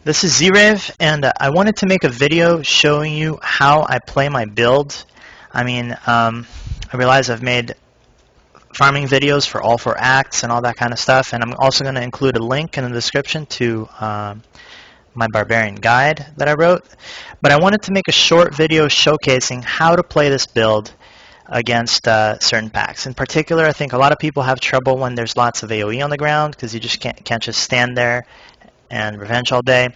This is Z-Rave, and I wanted to make a video showing you how I play my build. I mean, I realize I've made farming videos for all 4 acts and all that kind of stuff, and I'm also going to include a link in the description to my barbarian guide that I wrote. But I wanted to make a short video showcasing how to play this build against certain packs. In particular, I think a lot of people have trouble when there's lots of AoE on the ground because you just can't just stand there and revenge all day.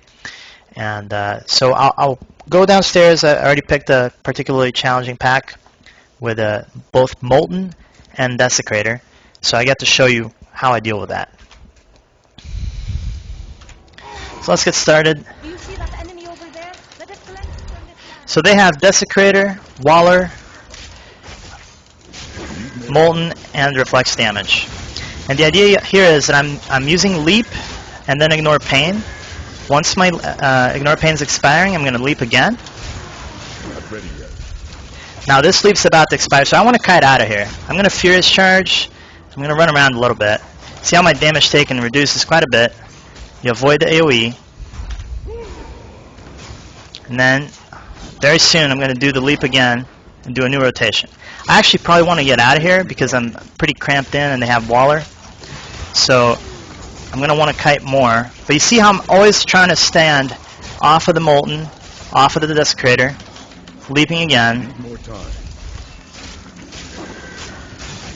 And so I'll go downstairs. I already picked a particularly challenging pack with both Molten and Desecrator, so I get to show you how I deal with that. So let's get started. Do you see that enemy over there? Let it cleanse from this. So they have Desecrator, Waller, Molten, and Reflex damage. And the idea here is that I'm using Leap and then Ignore Pain. Once my Ignore Pain is expiring, I'm going to Leap again. Not ready yet. Now this Leap's about to expire, so I want to kite out of here. I'm going to Furious Charge. I'm going to run around a little bit. See how my damage taken reduces quite a bit. You avoid the AoE. And then, very soon, I'm going to do the Leap again and do a new rotation. I actually probably want to get out of here because I'm pretty cramped in and they have Waller. So I'm going to want to kite more. But you see how I'm always trying to stand off of the Molten, off of the Desecrator, leaping again. Need more time.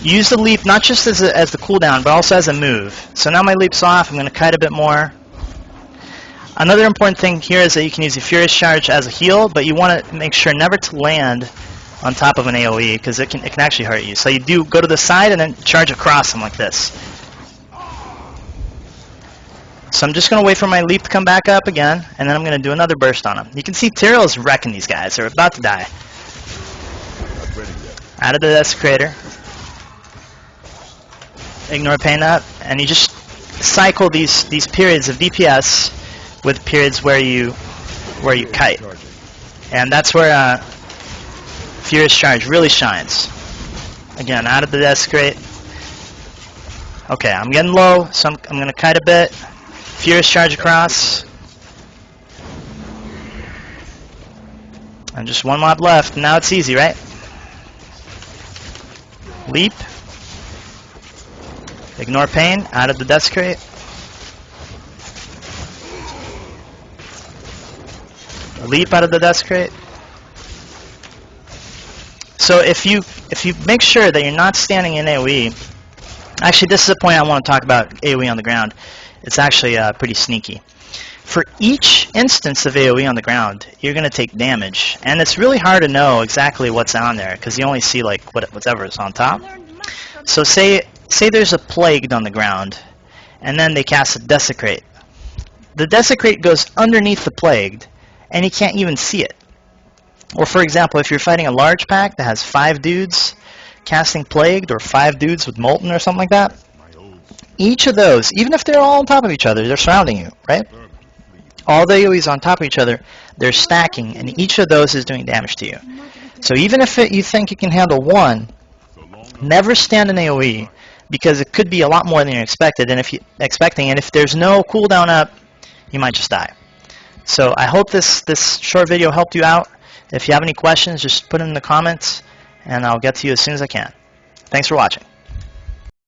Use the Leap not just as the cooldown, but also as a move. So now my Leap's off, I'm going to kite a bit more. Another important thing here is that you can use your Furious Charge as a heal, but you want to make sure never to land on top of an AoE, because it can actually hurt you. So you do go to the side and then charge across them like this. So I'm just going to wait for my Leap to come back up again, and then I'm going to do another burst on them. You can see Tyrell's wrecking these guys. They're about to die. Not ready yet. Out of the Desecrator. Ignore Pain up, and you just cycle these periods of DPS with periods where you kite. Charging. And that's where Furious Charge really shines. Again, out of the Desecrate. Okay, I'm getting low, so I'm going to kite a bit. Furious Charge across. And just one mob left. Now it's easy, right? Leap. Ignore Pain, out of the Desecrate. Leap out of the Desecrate. So if you make sure that you're not standing in AoE, actually this is a point I want to talk about AoE on the ground. It's actually pretty sneaky. For each instance of AoE on the ground, you're going to take damage, and it's really hard to know exactly what's on there because you only see like whatever is on top. So say there's a Plagued on the ground, and then they cast a Desecrate. The Desecrate goes underneath the Plagued, and you can't even see it. Or for example, if you're fighting a large pack that has 5 dudes casting Plagued, or 5 dudes with Molten or something like that, each of those, even if they're all on top of each other, they're surrounding you, right? All the AoEs on top of each other, they're stacking, and each of those is doing damage to you. So even if you think you can handle one, never stand in AoE, because it could be a lot more than you're expecting, and if there's no cooldown up, you might just die. So I hope this short video helped you out. If you have any questions, just put them in the comments, and I'll get to you as soon as I can. Thanks for watching.